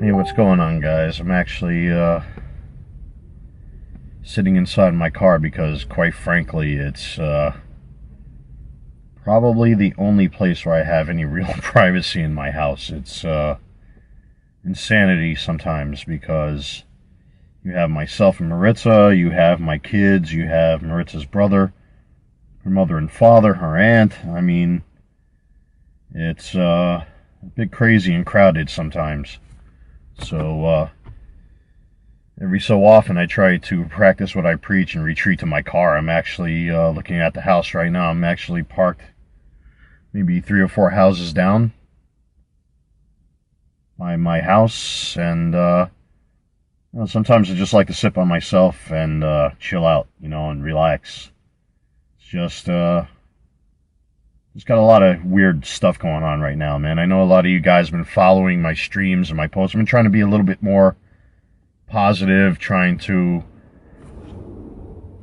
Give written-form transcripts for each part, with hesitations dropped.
Hey, what's going on, guys? I'm actually sitting inside my car because, quite frankly, it's probably the only place where I have any real privacy in my house. It's insanity sometimes because you have myself and Maritza, you have my kids, you have Maritza's brother, her mother and father, her aunt. I mean, it's a bit crazy and crowded sometimes. So, every so often, I try to practice what I preach and retreat to my car. I'm actually looking at the house right now. I'm actually parked maybe 3 or 4 houses down by my house, and sometimes I just like to sit by myself and chill out, and relax. It's just got a lot of weird stuff going on right now, man. I know a lot of you guys have been following my streams and my posts. I've been trying to be a little bit more positive, trying to,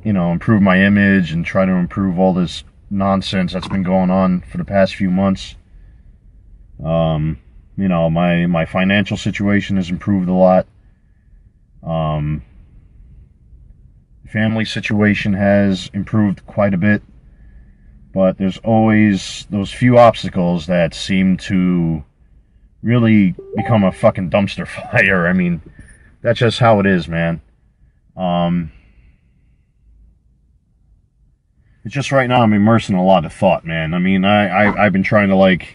improve my image and try to improve all this nonsense that's been going on for the past few months. My financial situation has improved a lot. Family situation has improved quite a bit. But there's always those few obstacles that seem to really become a fucking dumpster fire. I mean, that's just how it is, man. It's just right now I'm immersed in a lot of thought, man. I mean, I've been trying to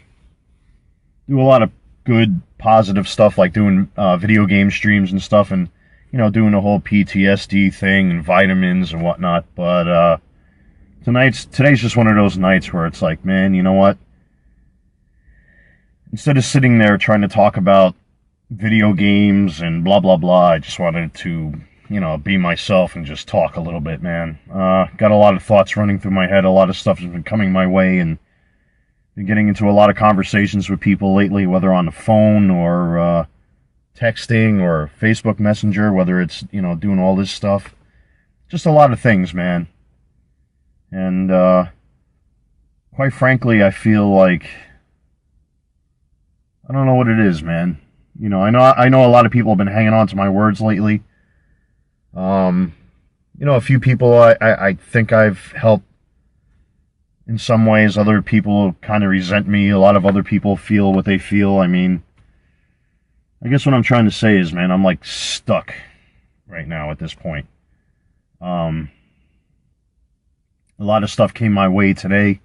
do a lot of good, positive stuff, like doing video game streams and stuff, and doing the whole PTSD thing and vitamins and whatnot. But today's just one of those nights where it's like, man, you know what? Instead of sitting there trying to talk about video games and blah blah blah, I just wanted to be myself and just talk a little bit, man. Got a lot of thoughts running through my head. A lot of stuff has been coming my way, and been getting into a lot of conversations with people lately, whether on the phone or texting or Facebook Messenger, whether it's doing all this stuff. Just a lot of things, man. And quite frankly, I feel like I don't know what it is, man. I know a lot of people have been hanging on to my words lately. A few people I think I've helped in some ways. Other people kind of resent me. A lot of other people feel what they feel. I mean, I guess what I'm trying to say is, man, I'm like stuck right now at this point. A lot of stuff came my way today.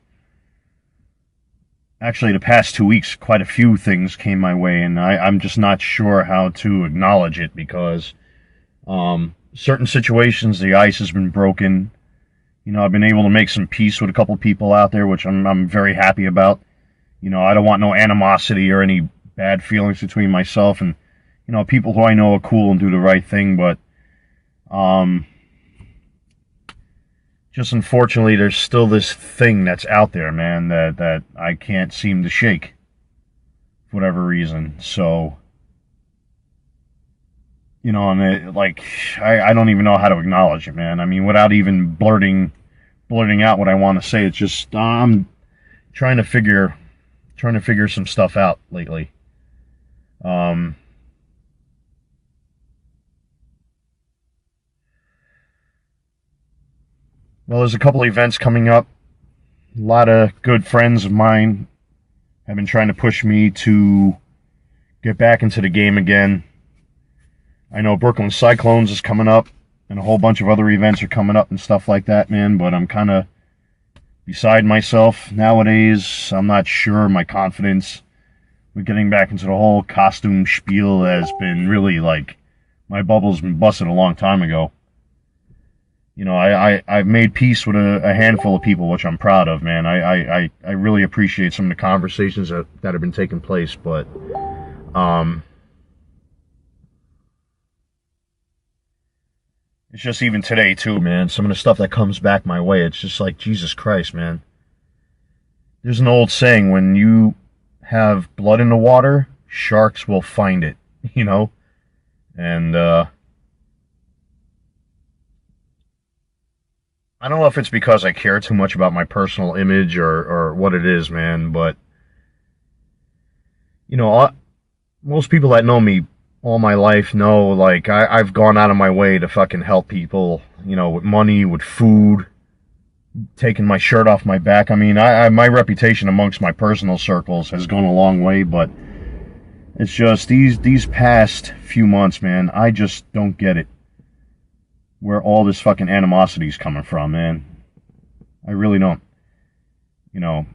Actually, the past 2 weeks, quite a few things came my way, and I'm just not sure how to acknowledge it because certain situations, the ice has been broken. I've been able to make some peace with a couple people out there, which I'm very happy about. I don't want no animosity or any bad feelings between myself and, people who I know are cool and do the right thing, but just unfortunately, there's still this thing that's out there, man, that I can't seem to shake for whatever reason. So, I don't even know how to acknowledge it, man. I mean, without even blurting out what I want to say, it's just I'm trying to figure some stuff out lately. Well, there's a couple events coming up. A lot of good friends of mine have been trying to push me to get back into the game again. I know Brooklyn Cyclones is coming up, and a whole bunch of other events are coming up and stuff like that, man, but I'm kind of beside myself nowadays. I'm not sure my confidence with getting back into the whole costume spiel has been really, my bubble's been busted a long time ago. I've made peace with a handful of people, which I'm proud of, man. I really appreciate some of the conversations that have been taking place, but it's just even today, too, man. Some of the stuff that comes back my way, it's just like, Jesus Christ, man. There's an old saying, when you have blood in the water, sharks will find it, And, I don't know if it's because I care too much about my personal image or what it is, man, but, most people that know me all my life know, like, I've gone out of my way to fucking help people, you know, with money, with food, taking my shirt off my back. I mean, my reputation amongst my personal circles has gone a long way, but it's just these past few months, man, I just don't get it. Where all this fucking animosity is coming from, man. I really don't. You know,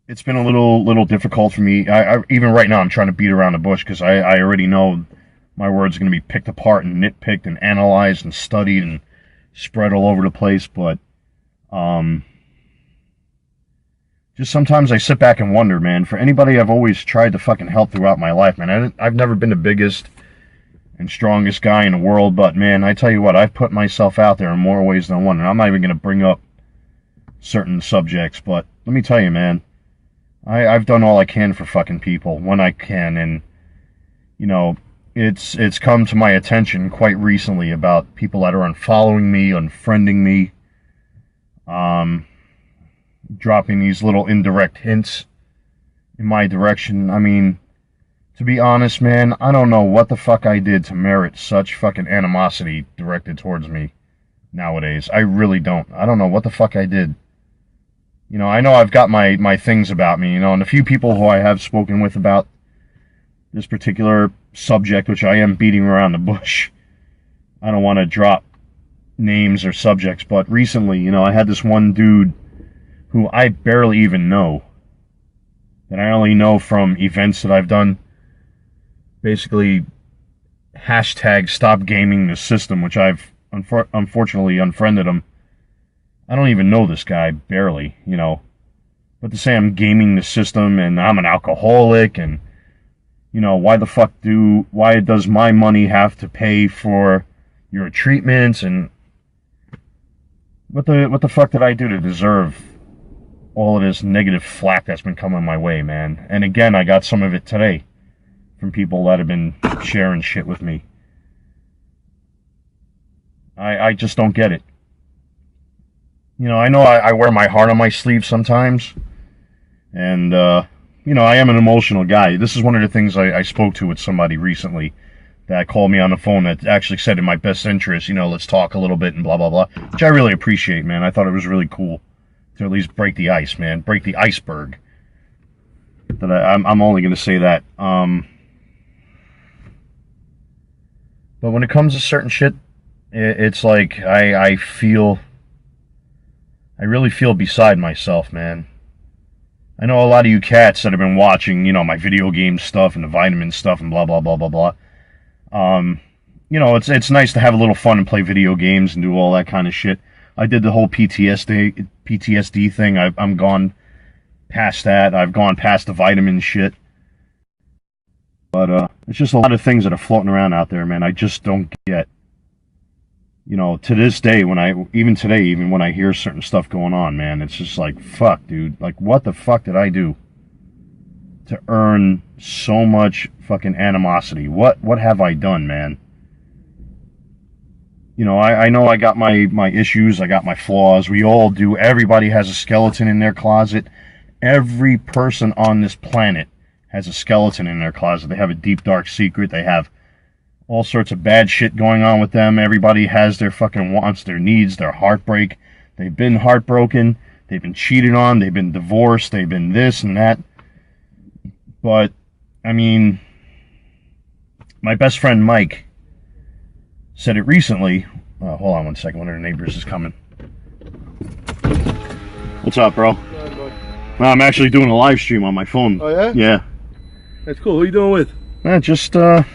it's been a little difficult for me. Even right now, I'm trying to beat around the bush because I already know my words are going to be picked apart and nitpicked and analyzed and studied and spread all over the place. But just sometimes I sit back and wonder, man. For anybody I've always tried to fucking help throughout my life, man. I've never been the biggest and strongest guy in the world, but man, I tell you what, I've put myself out there in more ways than one, and I'm not even going to bring up certain subjects, but let me tell you, man, I've done all I can for fucking people when I can, and you know, it's come to my attention quite recently about people that are unfollowing me, unfriending me, dropping these little indirect hints in my direction. I mean, to be honest, man, I don't know what the fuck I did to merit such fucking animosity directed towards me nowadays. I really don't. I don't know what the fuck I did. You know, I know I've got my things about me, you know, and a few people who I have spoken with about this particular subject, which I am beating around the bush. I don't want to drop names or subjects, but recently, you know, I had this one dude who I barely even know, that I only know from events that I've done. Basically, hashtag stop gaming the system, which I've unfortunately unfriended him. I don't even know this guy, barely, you know. But to say I'm gaming the system and I'm an alcoholic and, you know, why does my money have to pay for your treatments, and what the fuck did I do to deserve all of this negative flack that's been coming my way, man? And again, I got some of it today from people that have been sharing shit with me. I just don't get it. You know I wear my heart on my sleeve sometimes. And, you know, I am an emotional guy. This is one of the things I spoke to with somebody recently that called me on the phone that actually said in my best interest, you know, let's talk a little bit and blah, blah, blah. Which I really appreciate, man. I thought it was really cool to at least break the ice, man. Break the iceberg. That I'm only going to say that. But when it comes to certain shit, it's like I really feel beside myself, man. I know a lot of you cats that have been watching, you know, my video game stuff and the vitamin stuff and blah, blah, blah, blah, blah. You know, it's nice to have a little fun and play video games and do all that kind of shit. I did the whole PTSD thing. I'm gone past that. I've gone past the vitamin shit. But it's just a lot of things that are floating around out there, man. I just don't get. You know, to this day, even today, when I hear certain stuff going on, man, it's just like, fuck, dude. Like, what the fuck did I do to earn so much fucking animosity? What have I done, man? You know, I know I got my issues, I got my flaws. We all do. Everybody has a skeleton in their closet. Every person on this planet has a skeleton in their closet. They have a deep, dark secret. They have all sorts of bad shit going on with them. Everybody has their fucking wants, their needs, their heartbreak. They've been heartbroken. They've been cheated on. They've been divorced. They've been this and that. But, I mean, my best friend Mike said it recently. Hold on one second. One of the neighbors is coming. What's up, bro? No, I'm actually doing a live stream on my phone. Oh, yeah? Yeah. That's cool. Who are you doing with? Just, you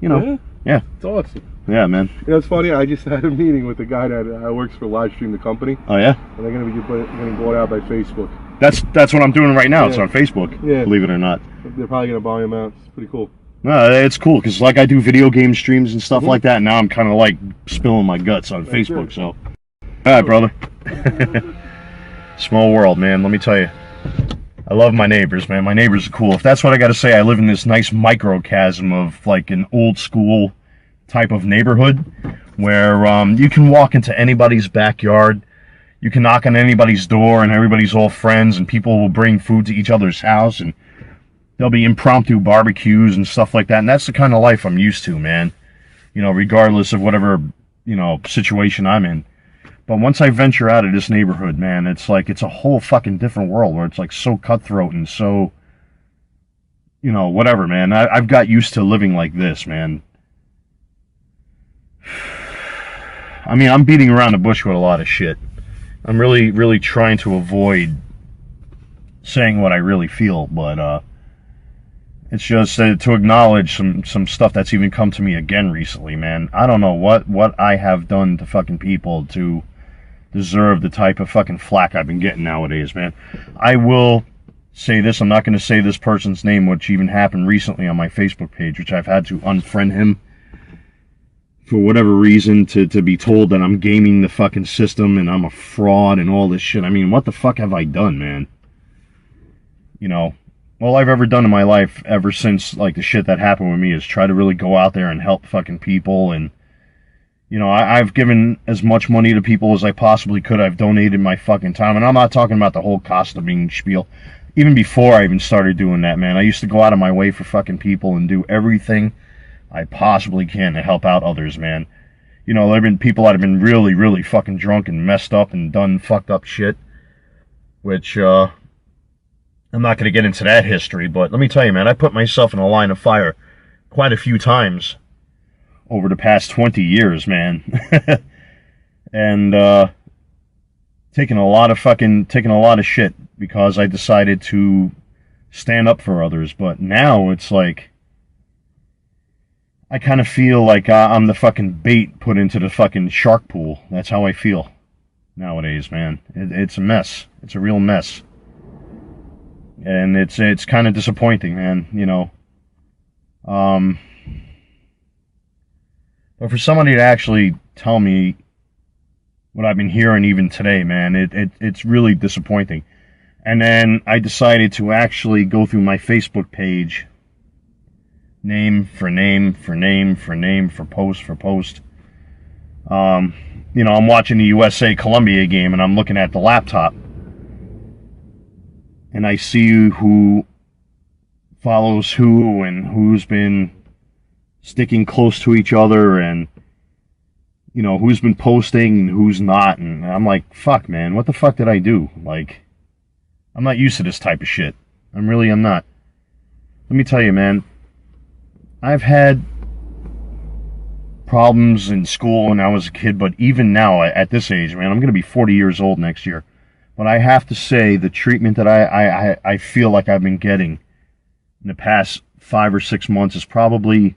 know. Yeah. It's awesome. Yeah, man. You know, it's funny. I just had a meeting with the guy that works for Livestream, the company. Oh, yeah? And they're going to be getting bought out by Facebook. That's what I'm doing right now. Yeah. It's on Facebook. Yeah. Believe it or not. They're probably going to buy him out. It's pretty cool. No, it's cool because like I do video game streams and stuff like that. And now I'm kind of like spilling my guts on Facebook. It. So, all right, brother. Small world, man. Let me tell you. I love my neighbors, man. My neighbors are cool. If that's what I got to say, I live in this nice microcosm of like an old school type of neighborhood where you can walk into anybody's backyard. You can knock on anybody's door and everybody's all friends and people will bring food to each other's house and there'll be impromptu barbecues and stuff like that, and that's the kind of life I'm used to, man. Regardless of whatever, situation I'm in. But once I venture out of this neighborhood, man, it's like it's a whole fucking different world where it's like so cutthroat and so, whatever, man. I've got used to living like this, man. I mean, I'm beating around the bush with a lot of shit. I'm really, really trying to avoid saying what I really feel, but it's just to acknowledge some stuff that's even come to me again recently, man. I don't know what I have done to fucking people to deserve the type of fucking flack I've been getting nowadays, man. I will say this, I'm not going to say this person's name, which even happened recently on my Facebook page, which I've had to unfriend him for whatever reason to be told that I'm gaming the fucking system and I'm a fraud and all this shit. I mean, what the fuck have I done, man? All I've ever done in my life ever since, like, the shit that happened with me is try to really go out there and help fucking people. And, I've given as much money to people as I possibly could. I've donated my fucking time. And I'm not talking about the whole costuming spiel. Even before I even started doing that, man, I used to go out of my way for fucking people and do everything I possibly can to help out others, man. There have been people that have been really, really fucking drunk and messed up and done fucked up shit, which, I'm not going to get into that history, but let me tell you, man, I put myself in a line of fire quite a few times over the past 20 years, man. And, taking a lot of shit because I decided to stand up for others. But now it's like, I kind of feel like I'm the fucking bait put into the fucking shark pool. That's how I feel nowadays, man. It's a mess. It's a real mess. And it's kind of disappointing, man, But for somebody to actually tell me what I've been hearing even today, man, it's really disappointing. And then I decided to actually go through my Facebook page, name for name for name for name for post for post. I'm watching the USA Colombia game and I'm looking at the laptop. And I see who follows who and who's been sticking close to each other and, who's been posting and who's not. And I'm like, fuck, man, what the fuck did I do? Like, I'm not used to this type of shit. I'm not. Let me tell you, man, I've had problems in school when I was a kid, but even now, at this age, man, I'm going to be 40 years old next year. But I have to say, the treatment that I feel like I've been getting in the past 5 or 6 months is probably,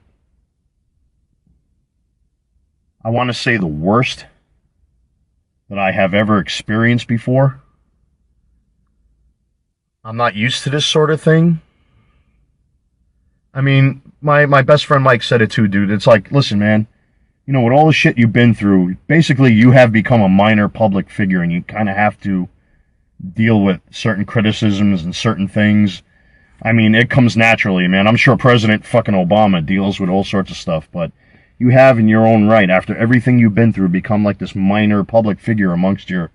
I want to say, the worst that I have ever experienced before. I'm not used to this sort of thing. I mean, my best friend Mike said it too, dude. It's like, listen, man, with all the shit you've been through, basically you have become a minor public figure and you kind of have to deal with certain criticisms and certain things. I mean, it comes naturally, man. I'm sure President fucking Obama deals with all sorts of stuff, but you have in your own right, after everything you've been through, become like this minor public figure amongst your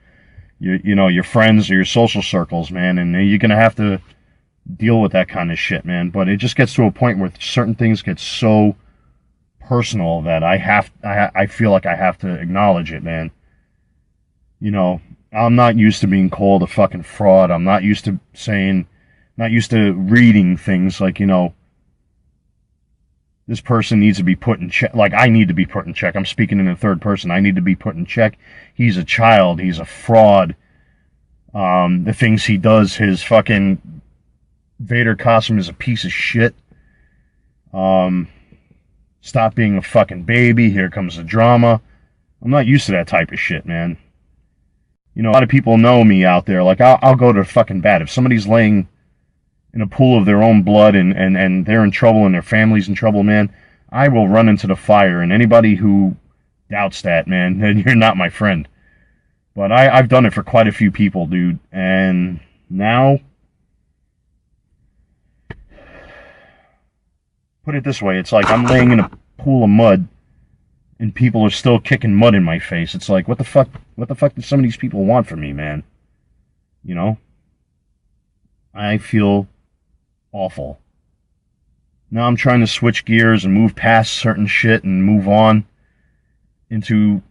friends or your social circles, man, and you're gonna have to deal with that kind of shit, man. But it just gets to a point where certain things get so personal that I feel like I have to acknowledge it, man. I'm not used to being called a fucking fraud. I'm not used to reading things like, this person needs to be put in check. Like, I need to be put in check. I'm speaking in the third person. I need to be put in check. He's a child. He's a fraud. The things he does, his fucking Vader costume is a piece of shit. Stop being a fucking baby. Here comes the drama. I'm not used to that type of shit, man. A lot of people know me out there. Like, I'll go to fucking bat. If somebody's laying in a pool of their own blood and they're in trouble and their family's in trouble, man, I will run into the fire. And anybody who doubts that, man, then you're not my friend. But I've done it for quite a few people, dude. And now, put it this way, it's like I'm laying in a pool of mud and people are still kicking mud in my face. It's like, what the fuck do some of these people want from me, man? I feel awful. Now I'm trying to switch gears and move past certain shit and move on into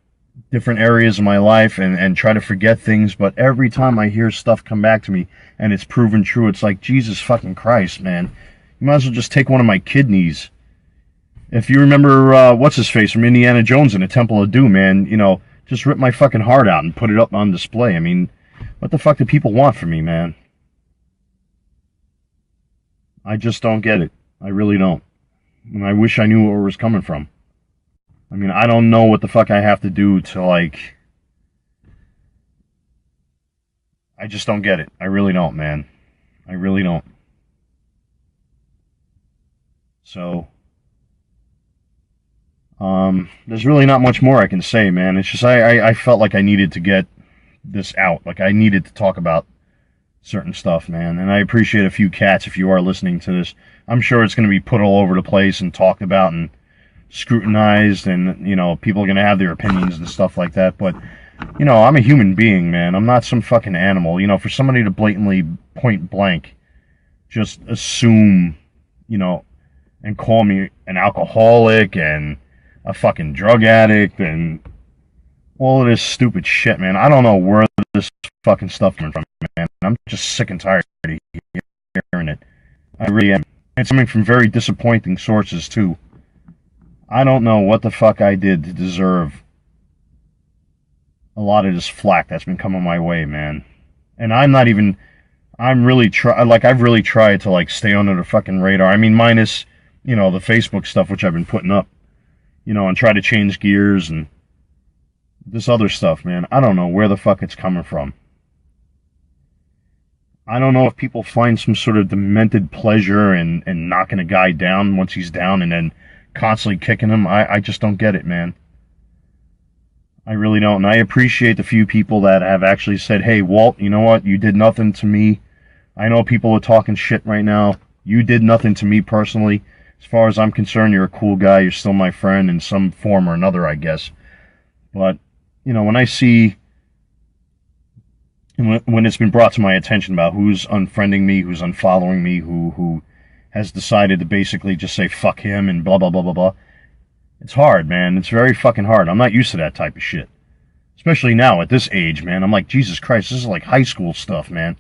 different areas of my life and try to forget things. But every time I hear stuff come back to me and it's proven true, it's like, Jesus fucking Christ, man. You might as well just take one of my kidneys. If you remember, what's his face from Indiana Jones in the Temple of Doom, man, just rip my fucking heart out and put it up on display. I mean, what the fuck do people want from me, man? I just don't get it. I really don't. And I wish I knew where it was coming from. I mean, I don't know what the fuck I have to do to, like... I just don't get it. I really don't, man. I really don't. So... there's really not much more I can say, man. It's just I felt like I needed to get this out. Like, I needed to talk about certain stuff, man. And I appreciate a few cats if you are listening to this. I'm sure it's going to be put all over the place and talked about and scrutinized, and people are going to have their opinions and stuff like that. But I'm a human being, man. I'm not some fucking animal. For somebody to blatantly, point blank, just assume, and call me an alcoholic and a fucking drug addict and all of this stupid shit, man. I don't know where this fucking stuff coming from, man. I'm just sick and tired of hearing it. I really am. It's coming from very disappointing sources, too. I don't know what the fuck I did to deserve a lot of this flack that's been coming my way, man. And I've really tried to, like, stay under the fucking radar. I mean, minus, the Facebook stuff, which I've been putting up, and try to change gears and this other stuff, man. I don't know where the fuck it's coming from. I don't know if people find some sort of demented pleasure in knocking a guy down once he's down and then constantly kicking him. I just don't get it, man. I really don't. And I appreciate the few people that have actually said, hey, Walt, you know what? You did nothing to me. I know people are talking shit right now. You did nothing to me personally. As far as I'm concerned, you're a cool guy. You're still my friend in some form or another, I guess. But, when I see, when it's been brought to my attention about who's unfriending me, who's unfollowing me, who has decided to basically just say fuck him and blah, blah, blah, blah, blah. It's hard, man. It's very fucking hard. I'm not used to that type of shit. Especially now at this age, man. I'm like, Jesus Christ, this is like high school stuff, man.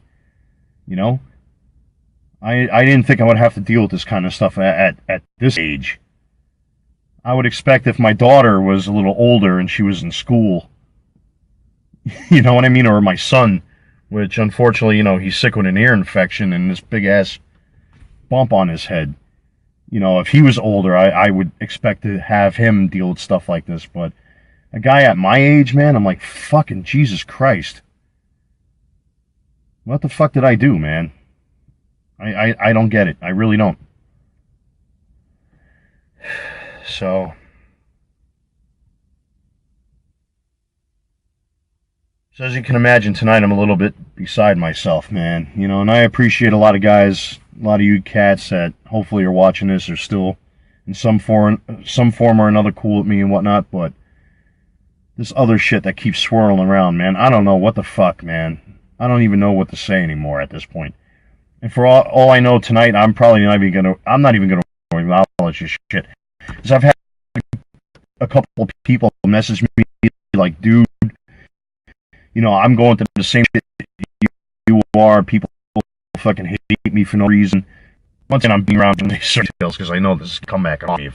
I didn't think I would have to deal with this kind of stuff at this age. I would expect if my daughter was a little older and she was in school, you know what I mean? Or my son, which unfortunately, he's sick with an ear infection and this big ass bump on his head. If he was older, I would expect to have him deal with stuff like this. But a guy at my age, man, I'm like, fucking Jesus Christ. What the fuck did I do, man? I don't get it. I really don't. So as you can imagine, tonight I'm a little bit beside myself, man. And I appreciate a lot of guys, a lot of you cats that hopefully are watching this are still in some form or another cool with me and whatnot, but this other shit that keeps swirling around, man, I don't know what the fuck, man. I don't even know what to say anymore at this point. And for all I know tonight, I'm not even gonna acknowledge this shit. Because I've had a couple people message me like, dude, I'm going through the same shit you are. People fucking hate me for no reason. Once again, I'm being around these certain details because I know this is comeback on me.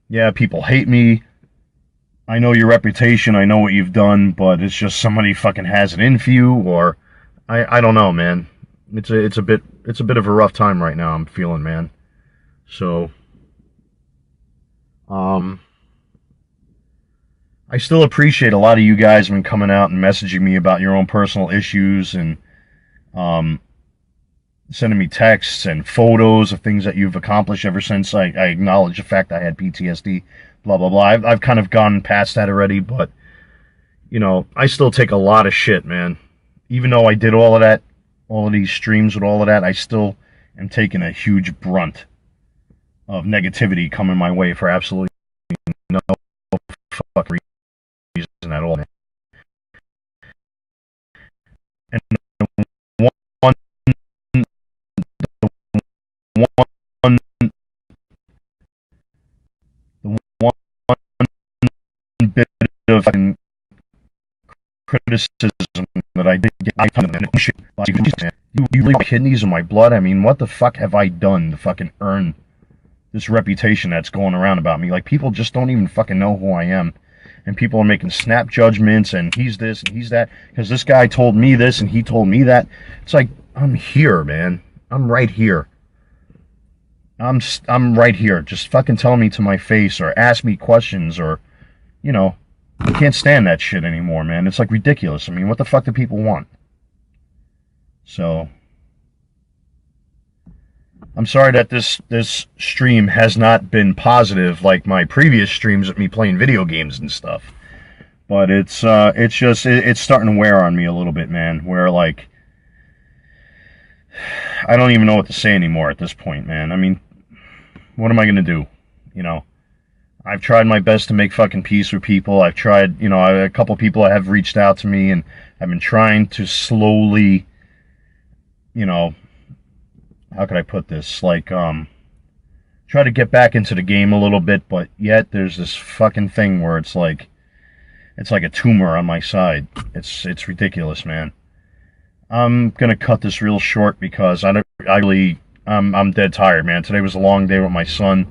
Yeah, people hate me. I know your reputation. I know what you've done, but it's just somebody fucking has it in for you, or I don't know, man. It's a bit of a rough time right now. I'm feeling, man. So, I still appreciate a lot of you guys have been coming out and messaging me about your own personal issues and sending me texts and photos of things that you've accomplished ever since I acknowledged the fact I had PTSD, blah, blah, blah. I've kind of gone past that already, but, I still take a lot of shit, man. Even though I did all of that, all of these streams with all of that, I still am taking a huge brunt of negativity coming my way for absolutely no fucking reason at all. And the one that I did get shit. You leave kidneys in my blood. I mean, what the fuck have I done to fucking earn this reputation that's going around about me? Like, people just don't even fucking know who I am. And people are making snap judgments, and he's this and he's that, because this guy told me this and he told me that. It's like, I'm here, man. I'm right here. I'm right here. Just fucking tell me to my face, or ask me questions, or, you know, I can't stand that shit anymore, man. It's like ridiculous. I mean, what the fuck do people want? So, I'm sorry that this stream has not been positive like my previous streams of me playing video games and stuff. But it's starting to wear on me a little bit, man. Where, like, I don't even know what to say anymore at this point, man. I mean, what am I gonna do? You know, I've tried my best to make fucking peace with people. I've tried, you know, a couple people have reached out to me, and I've been trying to slowly, you know, how could I put this? Like, try to get back into the game a little bit, but yet there's this fucking thing where it's like a tumor on my side. It's ridiculous, man. I'm gonna cut this real short because I'm dead tired, man. Today was a long day with my son.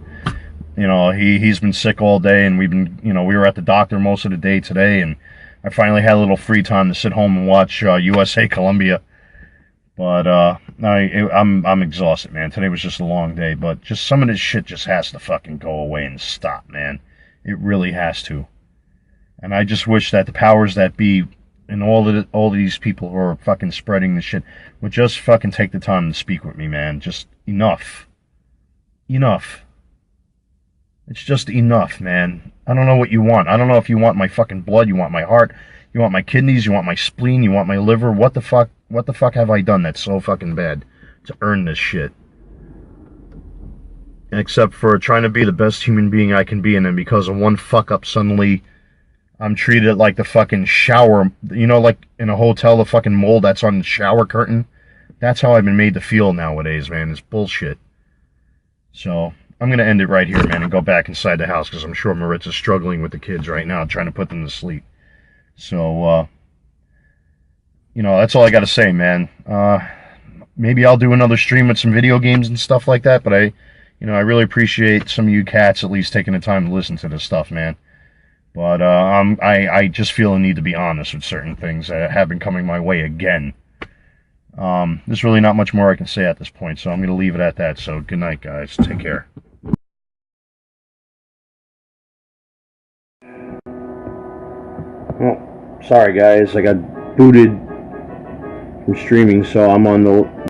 You know, he's been sick all day, and we were at the doctor most of the day today, and I finally had a little free time to sit home and watch USA Colombia. But I'm exhausted, man. Today was just a long day, but just some of this shit just has to fucking go away and stop, man. It really has to. And I just wish that the powers that be and all of these people who are fucking spreading this shit would just fucking take the time to speak with me, man. Just enough. Enough. It's just enough, man. I don't know what you want. I don't know if you want my fucking blood, you want my heart, you want my kidneys, you want my spleen, you want my liver. What the fuck have I done that's so fucking bad to earn this shit? Except for trying to be the best human being I can be, and then because of one fuck up, suddenly I'm treated like the fucking shower, you know, like in a hotel, the fucking mold that's on the shower curtain. That's how I've been made to feel nowadays, man. It's bullshit. So, I'm going to end it right here, man, and go back inside the house, because I'm sure Maritza's struggling with the kids right now, trying to put them to sleep. So, you know, that's all I got to say, man. Maybe I'll do another stream with some video games and stuff like that, but I really appreciate some of you cats at least taking the time to listen to this stuff, man. But I just feel a need to be honest with certain things that have been coming my way again. There's really not much more I can say at this point, so I'm going to leave it at that. So good night, guys. Take care. Well, sorry, guys. I got booted from streaming, so I'm on the